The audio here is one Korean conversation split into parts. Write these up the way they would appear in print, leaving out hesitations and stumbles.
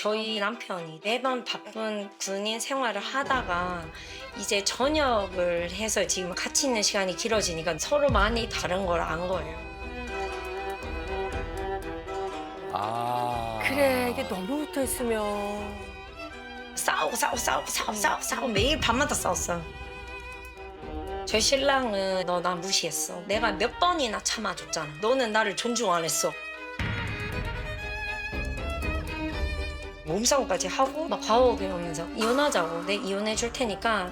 저희 남편이 매번 바쁜 군인 생활을 하다가 이제 전역을 해서 지금 같이 있는 시간이 길어지니까 서로 많이 다른 걸 안 거예요. 아. 그래, 이게 너무 붙어 있으면. 싸우고 매일 밤마다 싸웠어요. 저희 신랑은 너 나 무시했어. 내가 몇 번이나 참아줬잖아. 너는 나를 존중 안 했어. 몸싸움까지 하고 막 과거에 오면서 이혼하자고. 내 이혼해 줄 테니까.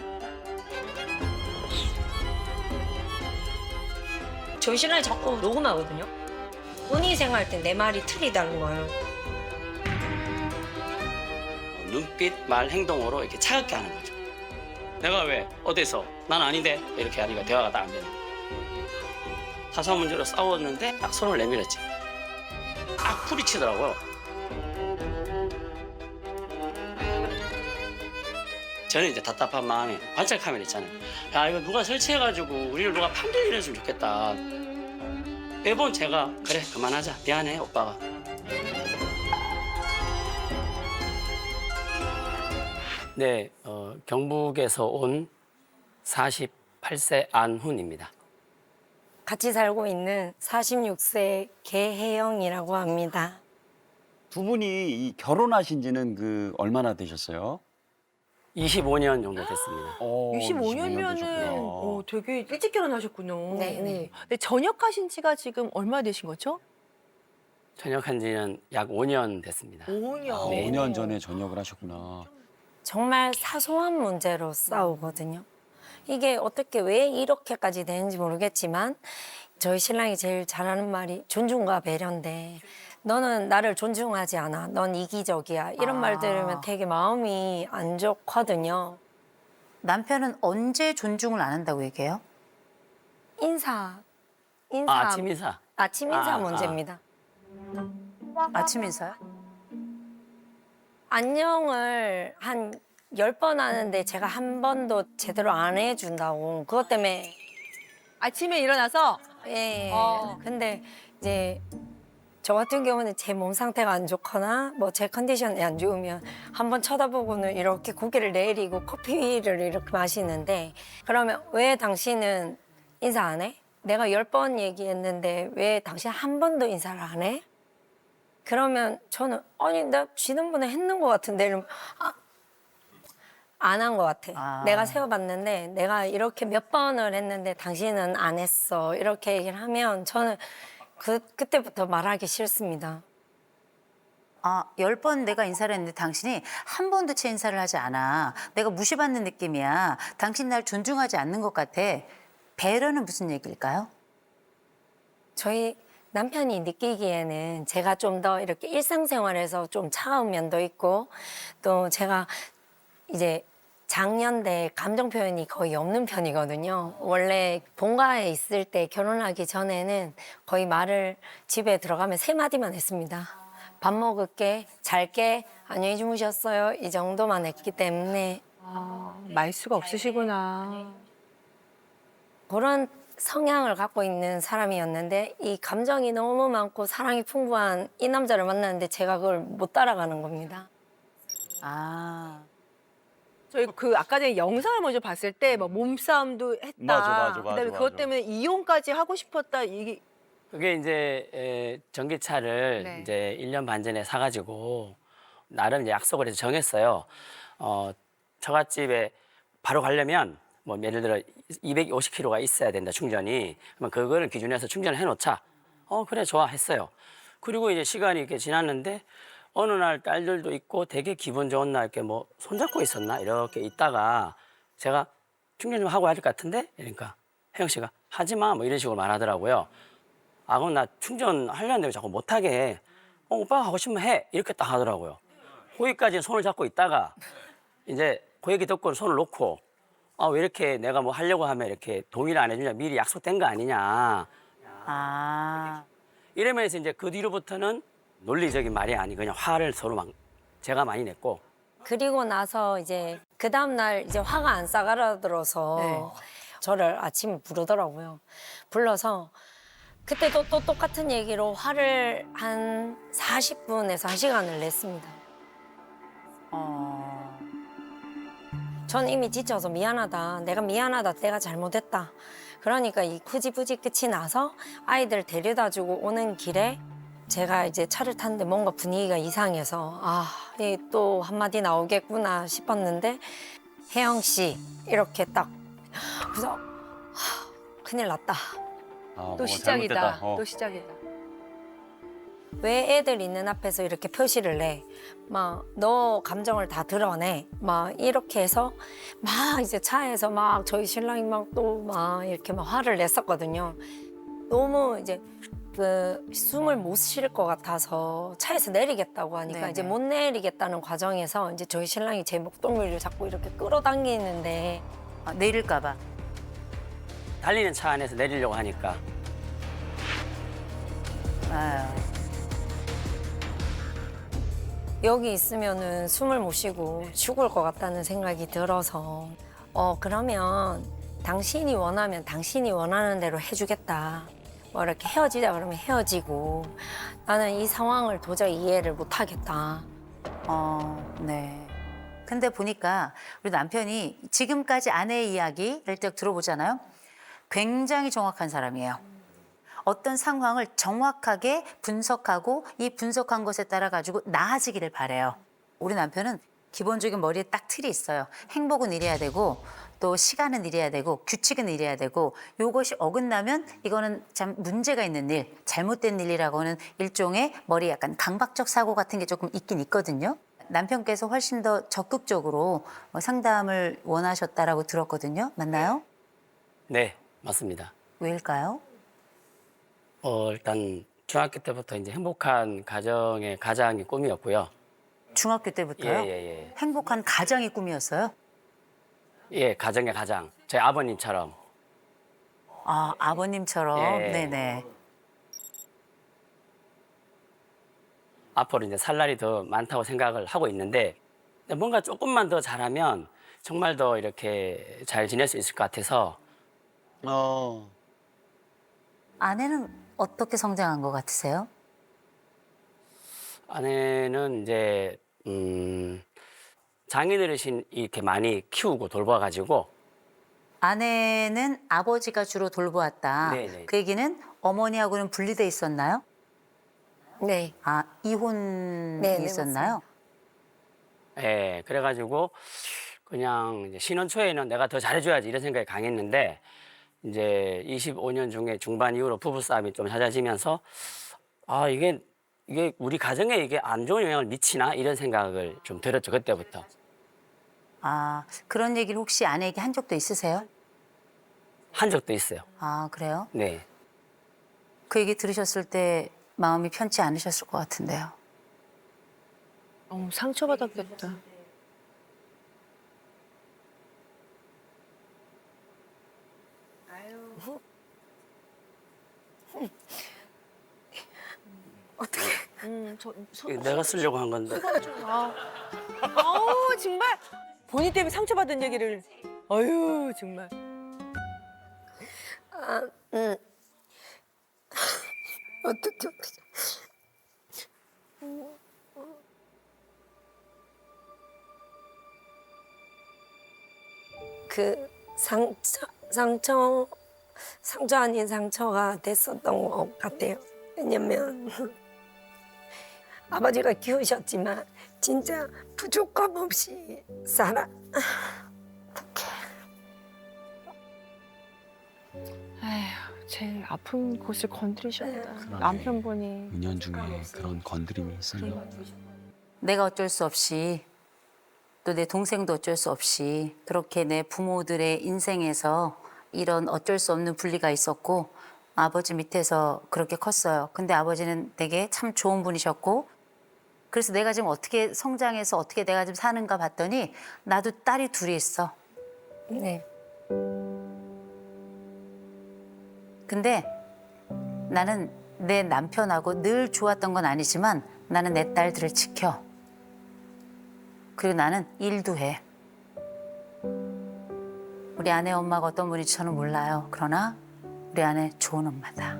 저희 신랑이 자꾸 녹음하거든요. 본인 생활할 때 내 말이 틀리다는 거예요. 눈빛, 말, 행동으로 이렇게 차갑게 하는 거죠. 내가 왜? 어디서? 난 아닌데? 이렇게 하니까 대화가 딱 안 되는 거예요. 사소한 문제로 싸웠는데 딱 손을 내밀었지. 딱 부딪히더라고요. 저는 이제 답답한 마음에 관찰 카메라 있잖아요. 야, 이거 누가 설치해가지고 우리를 누가 판결을 했으면 좋겠다. 매번 제가 그래 그만하자. 미안해 오빠가. 네, 경북에서 온 48세 안훈입니다. 같이 살고 있는 46세 개혜영이라고 합니다. 두 분이 이 결혼하신 지는 그 얼마나 되셨어요? 25년 정도 됐습니다. 25년면은 되게 일찍 결혼하셨군요. 네, 네. 근데 전역하신 지가 지금 얼마 되신 거죠? 전역한 지는 약 5년 됐습니다. 5년. 아, 네. 5년 전에 전역을 하셨구나. 정말 사소한 문제로 싸우거든요. 이게 어떻게 왜 이렇게까지 되는지 모르겠지만 저희 신랑이 제일 잘하는 말이 존중과 배려인데 너는 나를 존중하지 않아. 넌 이기적이야. 이런 말 들으면 되게 마음이 안 좋거든요. 남편은 언제 존중을 안 한다고 얘기해요? 인사. 아침 인사. 아침 인사 아, 문제입니다. 아침 인사요? 안녕을 한 10번 하는데 제가 한 번도 제대로 안 해준다고. 그것 때문에 아침에 일어나서 예. 어. 근데 이제 저 같은 경우는 제 몸 상태가 안 좋거나 뭐 제 컨디션이 안 좋으면 한번 쳐다보고는 이렇게 고개를 내리고 커피를 이렇게 마시는데 그러면 왜 당신은 인사 안 해? 내가 10번 얘기했는데 왜 당신 한 번도 인사를 안 해? 그러면 저는 아니 나 지난번에 했는 것 같은데 이러면 안 한 것 같아. 아. 내가 세워봤는데 내가 이렇게 몇 번을 했는데 당신은 안 했어. 이렇게 얘기를 하면 저는 그때부터 말하기 싫습니다. 10번 내가 인사를 했는데 당신이 한 번도 채 인사를 하지 않아. 내가 무시받는 느낌이야. 당신 날 존중하지 않는 것 같아. 배려는 무슨 얘기일까요? 저희 남편이 느끼기에는 제가 좀 더 이렇게 일상생활에서 좀 차가운 면도 있고 또 제가 이제 장년대 감정 표현이 거의 없는 편이거든요. 원래 본가에 있을 때 결혼하기 전에는 거의 말을 집에 들어가면 3마디만 했습니다. 밥 먹을게, 잘게, 안녕히 주무셨어요. 이 정도만 했기 때문에 말수가 없으시구나. 그런 성향을 갖고 있는 사람이었는데 이 감정이 너무 많고 사랑이 풍부한 이 남자를 만났는데 제가 그걸 못 따라가는 겁니다. 아, 저희 그 아까 전에 영상을 먼저 봤을 때 막 몸싸움도 했다. 맞아. 그다음에 그것 때문에 이혼까지 하고 싶었다. 이게 그게 이제 전기차를 네. 이제 1년 반 전에 사가지고 나름 이제 약속을 해서 정했어요. 처갓집에 바로 가려면 뭐 예를 들어 250km가 있어야 된다 충전이. 그러면 그거를 기준해서 충전을 해놓자. 그래 좋아 했어요. 그리고 이제 시간이 이렇게 지났는데 어느 날 딸들도 있고 되게 기분 좋은 날 이렇게 뭐 손잡고 있었나 이렇게 있다가 제가 충전 좀 하고 할 것 같은데 그러니까 혜영 씨가 하지 마 뭐 이런 식으로 말하더라고요. 그럼 나 충전하려는데 왜 자꾸 못하게 해? 오빠가 하고 싶으면 해. 이렇게 딱 하더라고요. 거기까지 손을 잡고 있다가 이제 그 얘기 듣고 손을 놓고 왜 이렇게 내가 뭐 하려고 하면 이렇게 동의를 안 해주냐. 미리 약속된 거 아니냐. 이러면서 이제 그 뒤로부터는 논리적인 말이 아니고 그냥 화를 서로 막 제가 많이 냈고 그리고 나서 이제 그 다음날 이제 화가 안 싸가라들어서 저를 아침에 부르더라고요. 불러서 그때도 또 똑같은 얘기로 화를 한 40분에서 1시간을 냈습니다. 전 이미 지쳐서 미안하다. 내가 미안하다. 내가 잘못했다. 그러니까 이 후지부지 끝이 나서 아이들 데려다 주고 오는 길에 제가 이제 차를 탔는데 뭔가 분위기가 이상해서 또 한마디 나오겠구나 싶었는데 혜영 씨 이렇게 딱 그래서 큰일 났다. 아, 또 뭐가 시작이다. 잘못됐다. 또 시작이다. 왜 애들 있는 앞에서 이렇게 표시를 내? 막 너 감정을 다 드러내. 막 이렇게 해서 막 이제 차에서 막 저희 신랑이 막 또 막 이렇게 막 화를 냈었거든요. 너무 이제 그 숨을 못 쉴 것 같아서 차에서 내리겠다고 하니까 네네. 이제 못 내리겠다는 과정에서 이제 저희 신랑이 제 목덜미를 자꾸 이렇게 끌어당기는데 내릴까 봐. 달리는 차 안에서 내리려고 하니까 아유. 여기 있으면은 숨을 못 쉬고 죽을 것 같다는 생각이 들어서 그러면 당신이 원하면 당신이 원하는 대로 해주겠다. 뭐 이렇게 헤어지자 그러면 헤어지고 나는 이 상황을 도저히 이해를 못 하겠다. 네. 근데 보니까 우리 남편이 지금까지 아내의 이야기를 딱 들어보잖아요. 굉장히 정확한 사람이에요. 어떤 상황을 정확하게 분석하고 이 분석한 것에 따라 가지고 나아지기를 바래요. 우리 남편은 기본적인 머리에 딱 틀이 있어요. 행복은 이래야 되고 또 시간은 이래야 되고 규칙은 이래야 되고 이것이 어긋나면 이거는 참 문제가 있는 일, 잘못된 일이라고는 일종의 머리 약간 강박적 사고 같은 게 조금 있긴 있거든요. 남편께서 훨씬 더 적극적으로 상담을 원하셨다라고 들었거든요. 맞나요? 네, 맞습니다. 왜일까요? 일단 중학교 때부터 이제 행복한 가정의 가장이 꿈이었고요. 중학교 때부터요? 예. 행복한 가정이 꿈이었어요? 예, 가정의 가장. 저희 아버님처럼. 아, 아버님처럼? 예. 네네. 앞으로 이제 살 날이 더 많다고 생각을 하고 있는데 뭔가 조금만 더 잘하면 정말 더 이렇게 잘 지낼 수 있을 것 같아서 아내는 어떻게 성장한 것 같으세요? 아내는 이제 장인어르신 이렇게 많이 키우고 돌봐가지고 아내는 아버지가 주로 돌보았다. 네네. 그 얘기는 어머니하고는 분리돼 있었나요? 네. 아, 이혼이 네, 있었나요? 예, 그래가지고 그냥 이제 신혼 초에는 내가 더 잘해줘야지 이런 생각이 강했는데 이제 25년 중에 중반 이후로 부부싸움이 좀 잦아지면서 이게 우리 가정에 이게 안 좋은 영향을 미치나 이런 생각을 좀 들었죠, 그때부터. 아, 그런 얘기를 혹시 아내에게 한 적도 있으세요? 한 적도 있어요. 아, 그래요? 네. 그 얘기 들으셨을 때 마음이 편치 않으셨을 것 같은데요. 상처받았겠다. 내가 쓰려고 한 건데. 아우 정말 본인 때문에 상처받은 얘기를. 어휴 정말. 어떻게 그 상처 아닌 상처가 됐었던 것 같아요. 왜냐면 아버지가 키우셨지만 진짜 부족함 없이 아휴 제일 아픈 곳을 건드리셨다. 그러네. 남편분이. 은연중에 그런 건드림이 있어요. 내가 어쩔 수 없이 또 내 동생도 어쩔 수 없이 그렇게 내 부모들의 인생에서 이런 어쩔 수 없는 분리가 있었고 아버지 밑에서 그렇게 컸어요. 근데 아버지는 되게 참 좋은 분이셨고 그래서 내가 지금 어떻게 성장해서 어떻게 내가 지금 사는가 봤더니 나도 딸이 둘이 있어. 네. 근데 나는 내 남편하고 늘 좋았던 건 아니지만 나는 내 딸들을 지켜. 그리고 나는 일도 해. 우리 아내 엄마가 어떤 분인지 저는 몰라요. 그러나 우리 아내 좋은 엄마다.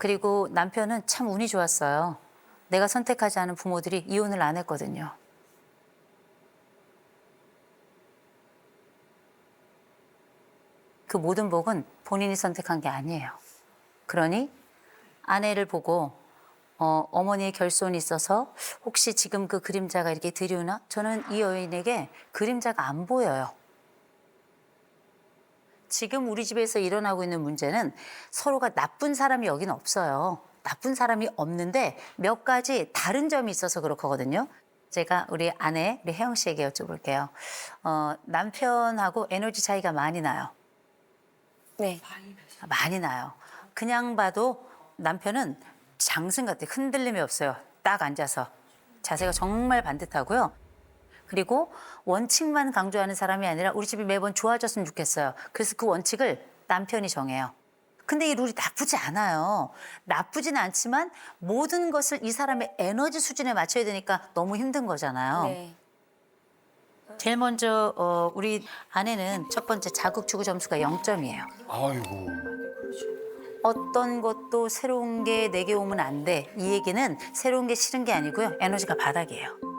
그리고 남편은 참 운이 좋았어요. 내가 선택하지 않은 부모들이 이혼을 안 했거든요. 그 모든 복은 본인이 선택한 게 아니에요. 그러니 아내를 보고 어머니의 결손이 있어서 혹시 지금 그 그림자가 이렇게 드리우나? 저는 이 여인에게 그림자가 안 보여요. 지금 우리 집에서 일어나고 있는 문제는 서로가 나쁜 사람이 여긴 없어요. 나쁜 사람이 없는데 몇 가지 다른 점이 있어서 그렇거든요. 제가 우리 아내, 우리 혜영 씨에게 여쭤볼게요. 남편하고 에너지 차이가 많이 나요. 네. 많이 나요. 그냥 봐도 남편은 장승 같아요. 흔들림이 없어요. 딱 앉아서. 자세가 정말 반듯하고요. 그리고 원칙만 강조하는 사람이 아니라 우리 집이 매번 좋아졌으면 좋겠어요. 그래서 그 원칙을 남편이 정해요. 근데 이 룰이 나쁘지 않아요. 나쁘진 않지만 모든 것을 이 사람의 에너지 수준에 맞춰야 되니까 너무 힘든 거잖아요. 네. 제일 먼저 우리 아내는 첫 번째 자극주구 점수가 0점이에요. 아이고. 어떤 것도 새로운 게 내게 오면 안 돼. 이 얘기는 새로운 게 싫은 게 아니고요. 에너지가 바닥이에요.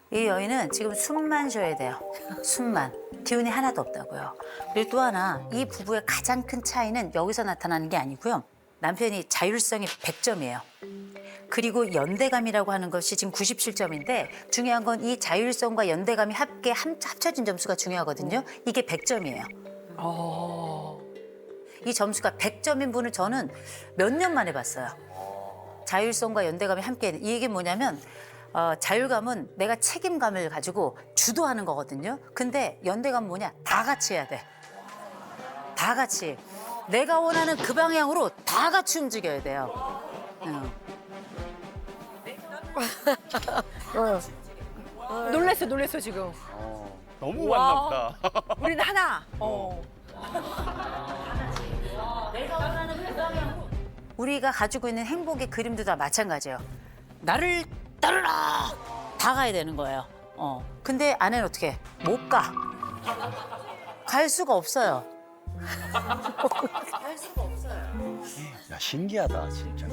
이 여인은 지금 숨만 쉬어야 돼요. 숨만. 기운이 하나도 없다고요. 그리고 또 하나, 이 부부의 가장 큰 차이는 여기서 나타나는 게 아니고요. 남편이 자율성이 100점이에요. 그리고 연대감이라고 하는 것이 지금 97점인데 중요한 건 이 자율성과 연대감이 합쳐진 점수가 중요하거든요. 이게 100점이에요. 이 점수가 100점인 분을 저는 몇 년 만에 봤어요. 자율성과 연대감이 함께. 이 얘기는 뭐냐면 자율감은 내가 책임감을 가지고 주도하는 거거든요. 근데 연대감은 뭐냐? 다 같이 해야 돼. 다 같이. 내가 원하는 그 방향으로 다 같이 움직여야 돼요. 놀랬어 지금. 너무 와. 왔나 보다. 우리는 하나. 우리가 가지고 있는 행복의 그림도 다 마찬가지예요. 나를 따르라! 다 가야 되는 거예요. 근데 아내는 어떻게 해? 못 가. 갈 수가 없어요. 야, 신기하다, 진짜.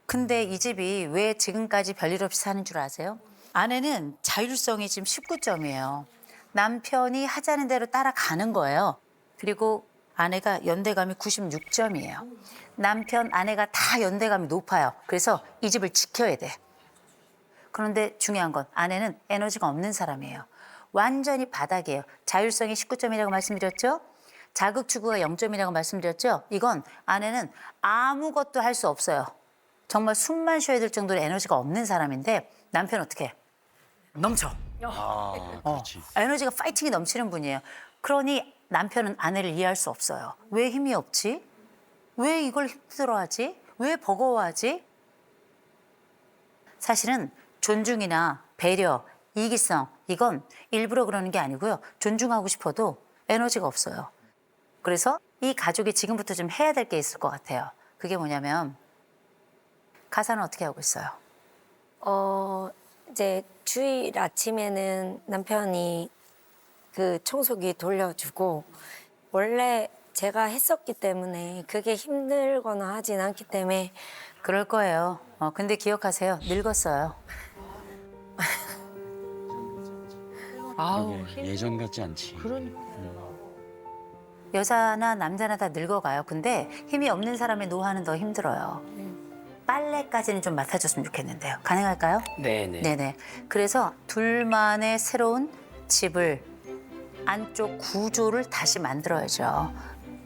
근데 이 집이 왜 지금까지 별일 없이 사는 줄 아세요? 아내는 자율성이 지금 19점이에요. 남편이 하자는 대로 따라가는 거예요. 그리고 아내가 연대감이 96점이에요. 남편, 아내가 다 연대감이 높아요. 그래서 이 집을 지켜야 돼. 그런데 중요한 건 아내는 에너지가 없는 사람이에요. 완전히 바닥이에요. 자율성이 19점이라고 말씀드렸죠? 자극주구가 0점이라고 말씀드렸죠? 이건 아내는 아무것도 할 수 없어요. 정말 숨만 쉬어야 될 정도로 에너지가 없는 사람인데 남편은 어떻게 해? 넘쳐. 아, 그렇지. 에너지가 파이팅이 넘치는 분이에요. 그러니 남편은 아내를 이해할 수 없어요. 왜 힘이 없지? 왜 이걸 힘들어하지? 왜 버거워하지? 사실은 존중이나 배려, 이기성 이건 일부러 그러는 게 아니고요. 존중하고 싶어도 에너지가 없어요. 그래서 이 가족이 지금부터 좀 해야 될 게 있을 것 같아요. 그게 뭐냐면 가사는 어떻게 하고 있어요? 이제 주일 아침에는 남편이 그 청소기 돌려주고 원래 제가 했었기 때문에 그게 힘들거나 하진 않기 때문에 그럴 거예요. 근데 기억하세요. 늙었어요. 아우. 그러게, 예전 같지 않지. 여자나 남자나 다 늙어가요. 근데 힘이 없는 사람의 노화는 더 힘들어요. 빨래까지는 좀 맡아줬으면 좋겠는데요. 가능할까요? 네네. 네네. 그래서 둘만의 새로운 집을 안쪽 구조를 다시 만들어야죠.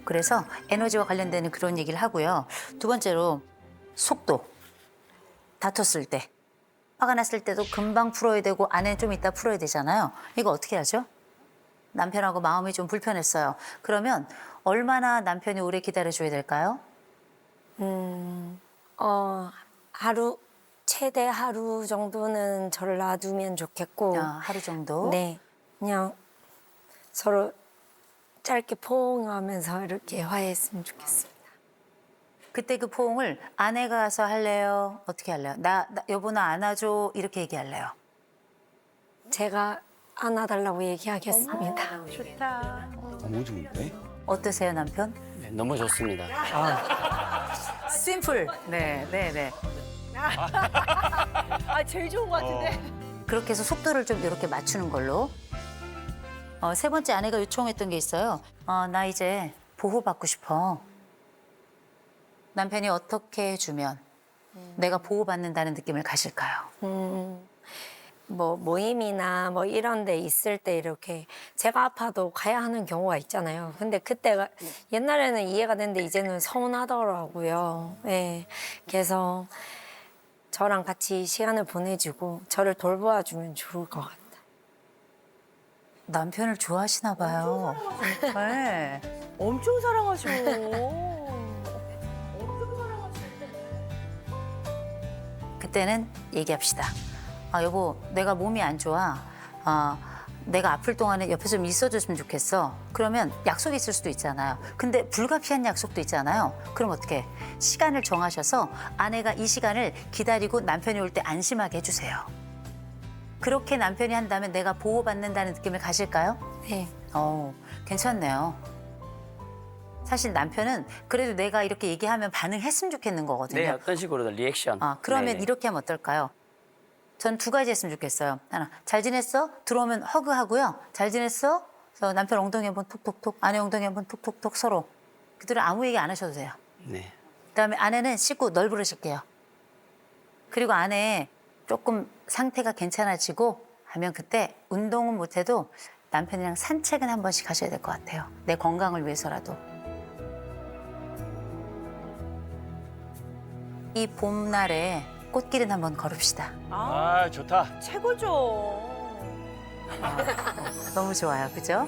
그래서 에너지와 관련되는 그런 얘기를 하고요. 두 번째로 속도. 다퉜을 때. 화가 났을 때도 금방 풀어야 되고 아내는 좀 이따 풀어야 되잖아요. 이거 어떻게 하죠? 남편하고 마음이 좀 불편했어요. 그러면 얼마나 남편이 오래 기다려줘야 될까요? 하루 최대 하루 정도는 저를 놔두면 좋겠고 하루 정도. 네 그냥 서로 짧게 포옹하면서 이렇게 화해했으면 좋겠습니다. 그때 그 포옹을 아내가 가서 할래요? 어떻게 할래요? 여보 나 안아줘 이렇게 얘기할래요? 제가 안아달라고 얘기하겠습니다. 좋다. 너무 좋은데? 어떠세요 남편? 네, 너무 좋습니다. 심플. 네, 네, 네. 아 제일 좋은 것 같은데. 그렇게 해서 속도를 좀 이렇게 맞추는 걸로. 세 번째 아내가 요청했던 게 있어요. 나 이제 보호받고 싶어. 남편이 어떻게 해주면 내가 보호받는다는 느낌을 가질까요? 뭐 모임이나 뭐 이런 데 있을 때 이렇게 제가 아파도 가야 하는 경우가 있잖아요. 근데 그때가 옛날에는 이해가 됐는데 이제는 서운하더라고요. 예. 그래서 저랑 같이 시간을 보내주고 저를 돌보아주면 좋을 것 같아요. 남편을 좋아하시나 봐요. 네. 엄청 사랑하셔. 그때는 얘기합시다. 여보, 내가 몸이 안 좋아. 내가 아플 동안에 옆에 좀 있어줬으면 좋겠어. 그러면 약속이 있을 수도 있잖아요. 근데 불가피한 약속도 있잖아요. 그럼 어떻게? 시간을 정하셔서 아내가 이 시간을 기다리고 남편이 올 때 안심하게 해주세요. 그렇게 남편이 한다면 내가 보호받는다는 느낌을 가질까요? 네. 괜찮네요. 사실 남편은 그래도 내가 이렇게 얘기하면 반응했으면 좋겠는 거거든요. 네, 어떤 식으로든 리액션. 그러면 네네. 이렇게 하면 어떨까요? 전 두 가지 했으면 좋겠어요. 하나, 잘 지냈어? 들어오면 허그하고요. 잘 지냈어? 그래서 남편 엉덩이 한번 톡톡톡, 아내 엉덩이 한번 톡톡톡 서로. 그들은 아무 얘기 안 하셔도 돼요. 네. 그다음에 아내는 씻고 널 부르실게요. 그리고 아내 조금 상태가 괜찮아지고 하면 그때 운동은 못해도 남편이랑 산책은 한 번씩 하셔야 될 것 같아요. 내 건강을 위해서라도. 이 봄날에 꽃길은 한번 걸읍시다. 아, 좋다. 최고죠. 너무 좋아요, 그죠?